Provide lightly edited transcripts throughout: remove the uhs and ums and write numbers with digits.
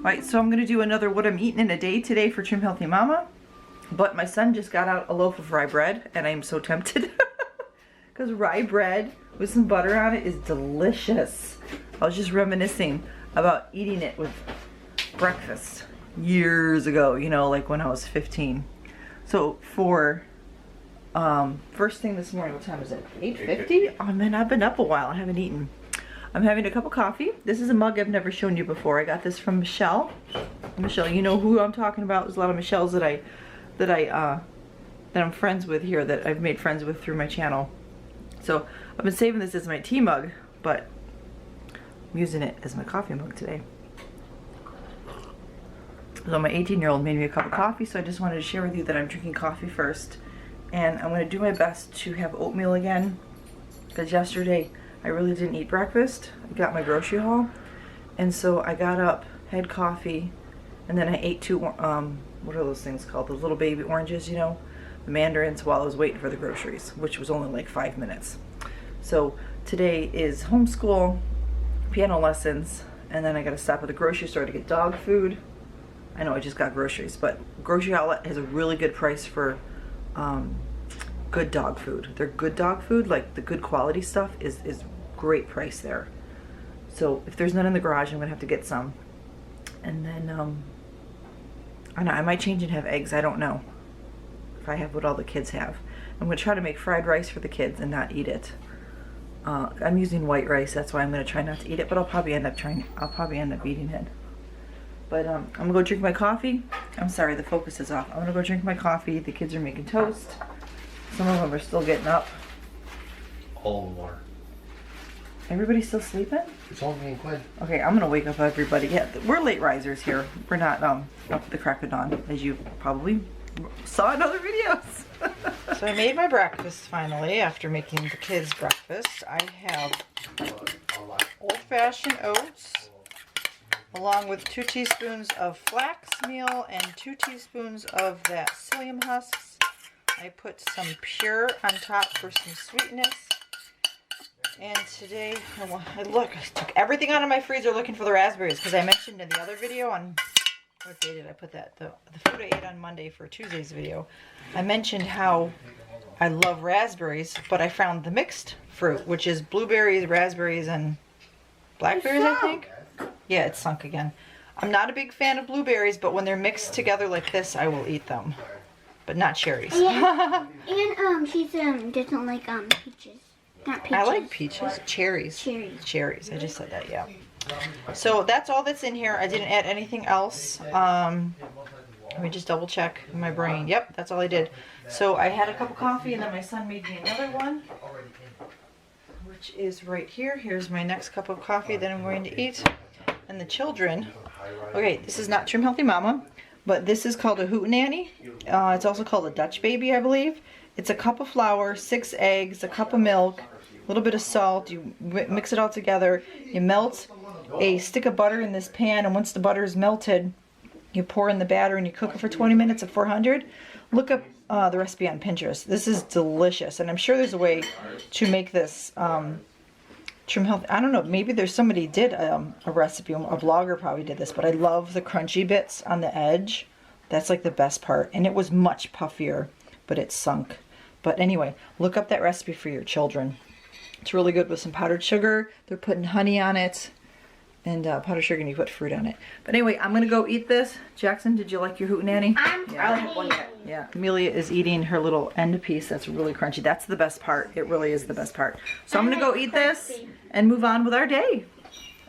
Alright, so I'm going to do another what I'm eating in a day today for Trim Healthy Mama. But my son just got out a loaf of rye bread, and I am so tempted. Because rye bread with some butter on it is delicious. I was just reminiscing about eating it with breakfast years ago, you know, like when I was 15. So for first thing this morning, what time is it? 8:50? Oh man, I've been up a while. I haven't eaten. I'm having a cup of coffee. This is a mug I've never shown you before. I got this from Michelle. Michelle, you know who I'm talking about. There's a lot of Michelles that I'm friends with here, that I've made friends with through my channel. So I've been saving this as my tea mug, but I'm using it as my coffee mug today. So my 18-year-old made me a cup of coffee, so I just wanted to share with you that I'm drinking coffee first. And I'm going to do my best to have oatmeal again, because yesterday I really didn't eat breakfast. I got my grocery haul, and so I got up, had coffee, and then I ate two, what are those things called? Those little baby oranges, you know? The mandarins, while I was waiting for the groceries, which was only like 5 minutes. So today is homeschool, piano lessons, and then I gotta stop at the grocery store to get dog food. I know I just got groceries, but Grocery Outlet has a really good price for good dog food. Their good dog food, like the good quality stuff, is great price there. So if there's none in the garage, I'm gonna have to get some. And then I know I might change and have eggs. I don't know if I have what all the kids have. I'm gonna try to make fried rice for the kids and not eat it. I'm using white rice, that's why I'm gonna try not to eat it, but I'll probably end up eating it. But I'm gonna go drink my coffee. I'm sorry, the focus is off. I'm gonna go drink my coffee. The kids are making toast. Some of them are still getting up. All of them are. Everybody's still sleeping? It's all me and Quinn. Okay, I'm gonna wake up everybody. Yeah, we're late risers here. We're not up at the crack of dawn, as you probably saw in other videos. So I made my breakfast finally after making the kids breakfast. I have old-fashioned oats, along with 2 teaspoons of flax meal and 2 teaspoons of that psyllium husks. I put some pure on top for some sweetness. And today, I took everything out of my freezer looking for the raspberries, because I mentioned in the other video on, what day did I put that? The food I ate on Monday for Tuesday's video. I mentioned how I love raspberries, but I found the mixed fruit, which is blueberries, raspberries, and blackberries, I think. Yeah, it's sunk again. I'm not a big fan of blueberries, but when they're mixed together like this, I will eat them. But not cherries. Yeah. And she doesn't like peaches. Not peaches. I like peaches. Cherries. Cherries. I just said that, yeah. So that's all that's in here. I didn't add anything else. Let me just double check in my brain. Yep, that's all I did. So I had a cup of coffee, and then my son made me another one, which is right here. Here's my next cup of coffee that I'm going to eat. And the children, okay, this is not Trim Healthy Mama, but this is called a hootenanny. It's also called a Dutch baby, I believe. It's a cup of flour, 6 eggs, a cup of milk, a little bit of salt. You mix it all together. You melt a stick of butter in this pan, and once the butter is melted, you pour in the batter and you cook it for 20 minutes at 400. Look up the recipe on Pinterest. This is delicious, and I'm sure there's a way to make this Trim Healthy. I don't know, maybe there's somebody did a recipe, a blogger probably did this, but I love the crunchy bits on the edge. That's like the best part, and it was much puffier, but it sunk. But anyway, look up that recipe for your children. It's really good with some powdered sugar. They're putting honey on it, and powdered sugar, and you put fruit on it. But anyway, I'm gonna go eat this. Jackson, did you like your hootenanny? Yeah, I like one yet. Yeah, Amelia is eating her little end piece that's really crunchy. That's the best part. It really is the best part. So I'm gonna go eat this and move on with our day.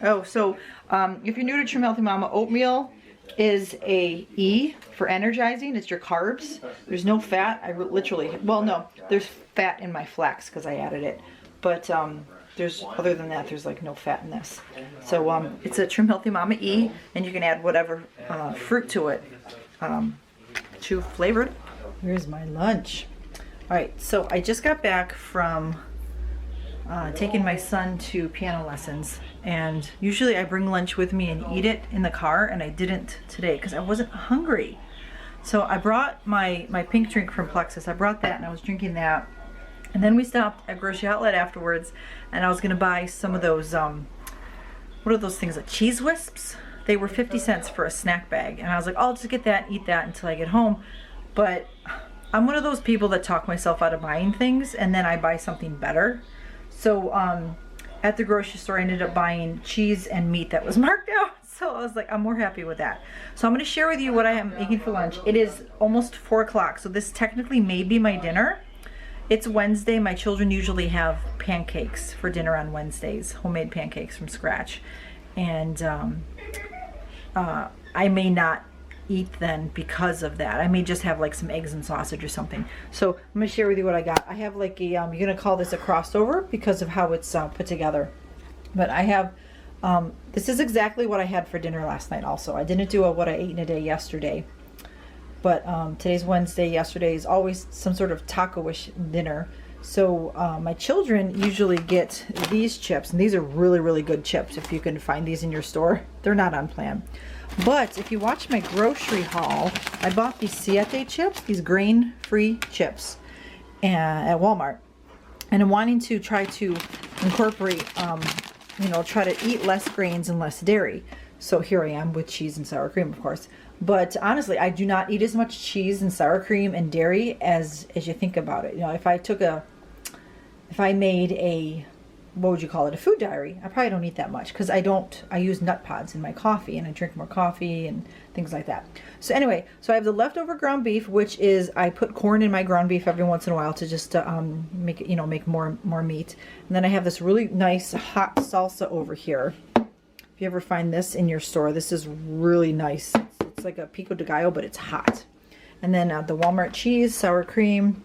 Oh, so if you're new to Trim Healthy Mama, oatmeal is a E for energizing. It's your carbs. There's no fat. I literally, well, no, there's fat in my flax because I added it, but there's, other than that, there's like no fat in this. So it's a Trim Healthy Mama E, and you can add whatever fruit to it to flavor it. Here's my lunch. All right, so I just got back from taking my son to piano lessons, and usually I bring lunch with me and eat it in the car, and I didn't today because I wasn't hungry. So I brought my pink drink from Plexus. I brought that, and I was drinking that. And then we stopped at Grocery Outlet afterwards, and I was gonna buy some of those, what are those things, like cheese wisps? they were 50 cents for a snack bag. And I was like, oh, I'll just get that and eat that until I get home. But I'm one of those people that talk myself out of buying things and then I buy something better. So at the grocery store, I ended up buying cheese and meat that was marked out. So I was like, I'm more happy with that. So I'm going to share with you what I am making for lunch. It is almost 4 o'clock, so this technically may be my dinner. It's Wednesday. My children usually have pancakes for dinner on Wednesdays, homemade pancakes from scratch. And I may not eat then because of that. I may just have like some eggs and sausage or something. So I'm going to share with you what I got. I have like a, you're going to call this a crossover because of how it's put together. But I have, this is exactly what I had for dinner last night also. I didn't do a what I ate in a day yesterday. But today's Wednesday, yesterday is always some sort of taco-ish dinner. So my children usually get these chips, and these are really, really good chips if you can find these in your store. They're not on plan. But if you watch my grocery haul, I bought these Siete chips, these grain-free chips at Walmart. And I'm wanting to try to incorporate, you know, try to eat less grains and less dairy. So here I am with cheese and sour cream, of course. But honestly, I do not eat as much cheese and sour cream and dairy as you think about it. You know, if I made a, what would you call it, a food diary, I probably don't eat that much because I use nut pods in my coffee and I drink more coffee and things like that. So anyway, so I have the leftover ground beef, which is, I put corn in my ground beef every once in a while to just make it, you know, make more meat. And then I have this really nice hot salsa over here. If you ever find this in your store, this is really nice. It's like a pico de gallo, but it's hot. And then the Walmart cheese, sour cream,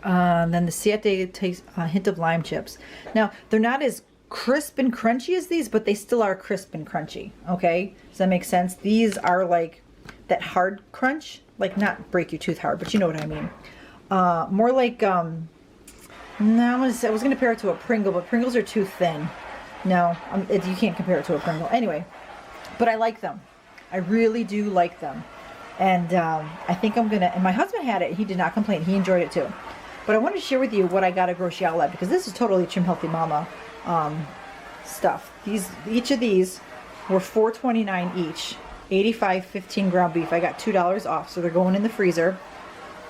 then the Siete taste, hint of lime chips. Now, they're not as crisp and crunchy as these, but they still are crisp and crunchy. Okay? Does that make sense? These are like that hard crunch. Like not break your tooth hard, but you know what I mean. More like, no, I was going to compare it to a Pringle, but Pringles are too thin. No, you can't compare it to a Pringle. Anyway, but I like them. I really do like them. And I think I'm going to, and my husband had it. He did not complain. He enjoyed it too. But I wanted to share with you what I got at Grocery Outlet because this is totally Trim Healthy Mama stuff. Each of these were $4.29 each. 15 ground beef. I got $2 off, so they're going in the freezer.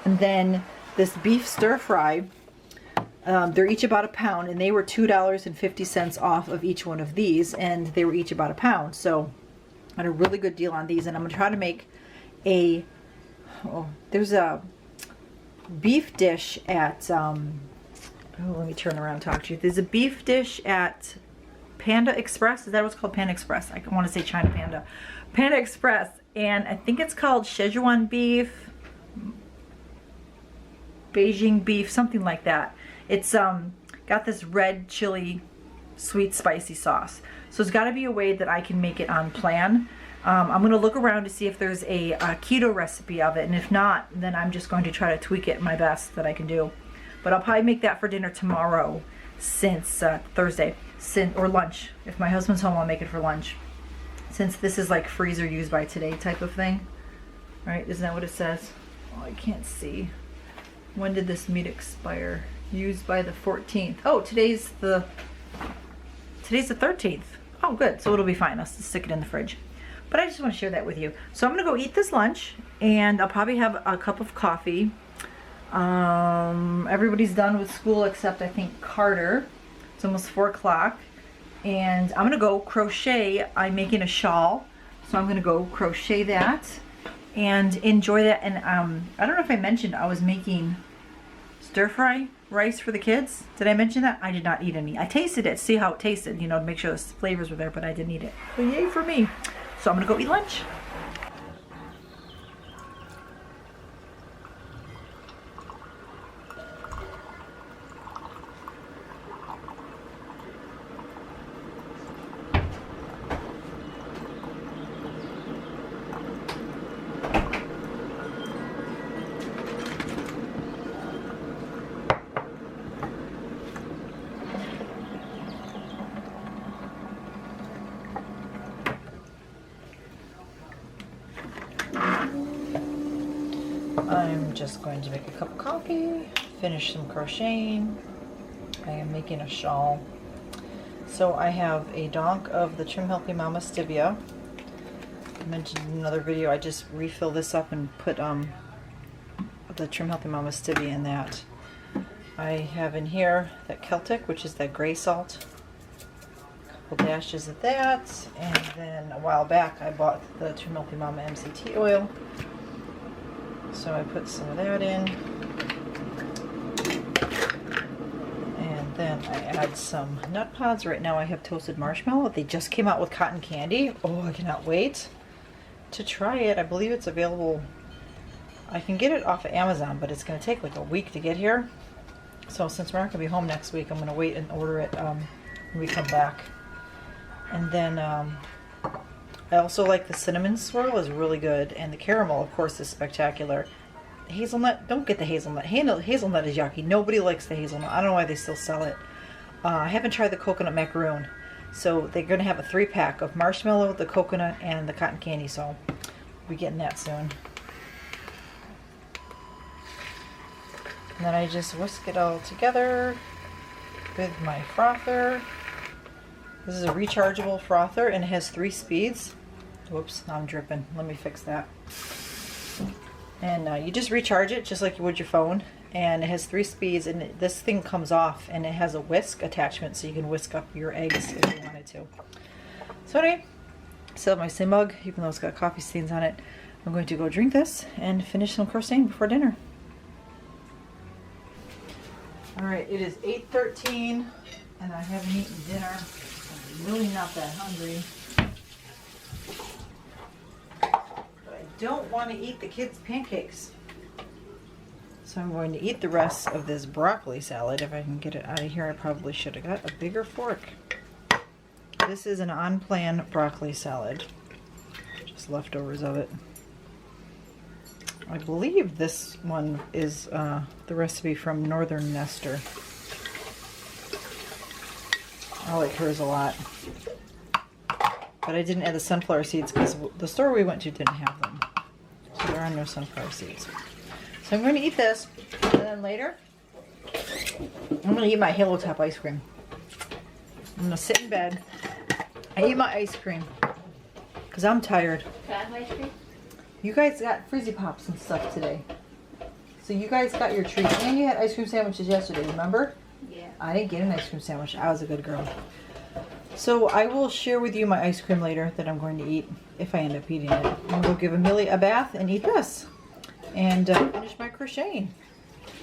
And then this beef stir fry, they're each about a pound, and they were $2.50 off of each one of these, and they were each about a pound. So I had a really good deal on these, and I'm going to try to make there's a beef dish at, let me turn around and talk to you. There's a beef dish at Panda Express. Is that what it's called? Panda Express. I want to say China Panda. Panda Express. And I think it's called Szechuan beef, Beijing beef, something like that. It's got this red chili, sweet, spicy sauce. So it's got to be a way that I can make it on plan. I'm going to look around to see if there's a keto recipe of it. And if not, then I'm just going to try to tweak it my best that I can do. But I'll probably make that for dinner tomorrow since Thursday. Or lunch. If my husband's home, I'll make it for lunch. Since this is like freezer used by today type of thing. Right? Isn't that what it says? Oh, I can't see. When did this meat expire? Used by the 14th. Oh, today's the 13th. Oh, good. So it'll be fine. I'll stick it in the fridge. But I just want to share that with you. So I'm going to go eat this lunch, and I'll probably have a cup of coffee. Everybody's done with school except I think Carter. It's almost 4 o'clock. And I'm going to go crochet. I'm making a shawl. So I'm going to go crochet that and enjoy that. And I don't know if I mentioned I was making stir-fry rice for the kids. Did I mention that? I did not eat any. I tasted it, see how it tasted, you know, to make sure the flavors were there, but I didn't eat it. So yay for me. So I'm going to go eat lunch. I'm just going to make a cup of coffee, finish some crocheting. I am making a shawl. So I have a donk of the Trim Healthy Mama Stevia. I mentioned in another video, I just refill this up and put the Trim Healthy Mama stevia in that. I have in here that Celtic, which is that gray salt. A couple dashes of that, and then a while back I bought the Trim Healthy Mama MCT oil. So I put some of that in. And then I add some nut pods. Right now I have toasted marshmallow. They just came out with cotton candy. Oh, I cannot wait to try it. I believe it's available. I can get it off of Amazon, but it's going to take like a week to get here. So since we're not going to be home next week, I'm going to wait and order it when we come back. And then I also like the cinnamon swirl, is really good, and the caramel, of course, is spectacular. Hazelnut, don't get the hazelnut. Hazelnut is yucky. Nobody likes the hazelnut. I don't know why they still sell it. I haven't tried the coconut macaroon. So they're going to have a 3-pack of marshmallow, the coconut, and the cotton candy. So we'll be getting that soon. And then I just whisk it all together with my frother. This is a rechargeable frother, and it has 3 speeds. Whoops, now I'm dripping. Let me fix that. And you just recharge it just like you would your phone. And it has 3 speeds, and this thing comes off, and it has a whisk attachment, so you can whisk up your eggs if you wanted to. So anyway, I still have my same mug, even though it's got coffee stains on it. I'm going to go drink this and finish some crocheting before dinner. Alright, it is 8:13, and I haven't eaten dinner. I'm really not that hungry. I don't want to eat the kids' pancakes. So I'm going to eat the rest of this broccoli salad. If I can get it out of here, I probably should have got a bigger fork. This is an on-plan broccoli salad. Just leftovers of it. I believe this one is the recipe from Northern Nestor. I like hers a lot. But I didn't add the sunflower seeds because the store we went to didn't have them. So there are no sunflower seeds. So I'm going to eat this, and then later I'm going to eat my Halo Top ice cream. I'm going to sit in bed. I eat my ice cream because I'm tired. Can I have ice cream? You guys got Frizzy Pops and stuff today. So you guys got your treat, and you had ice cream sandwiches yesterday, remember? Yeah. I didn't get an ice cream sandwich. I was a good girl. So I will share with you my ice cream later that I'm going to eat, if I end up eating it. I'm going to go give Amelia a bath and eat this. And finish my crocheting.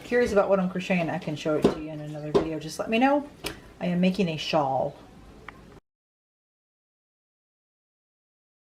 Curious about what I'm crocheting, I can show it to you in another video. Just let me know. I am making a shawl.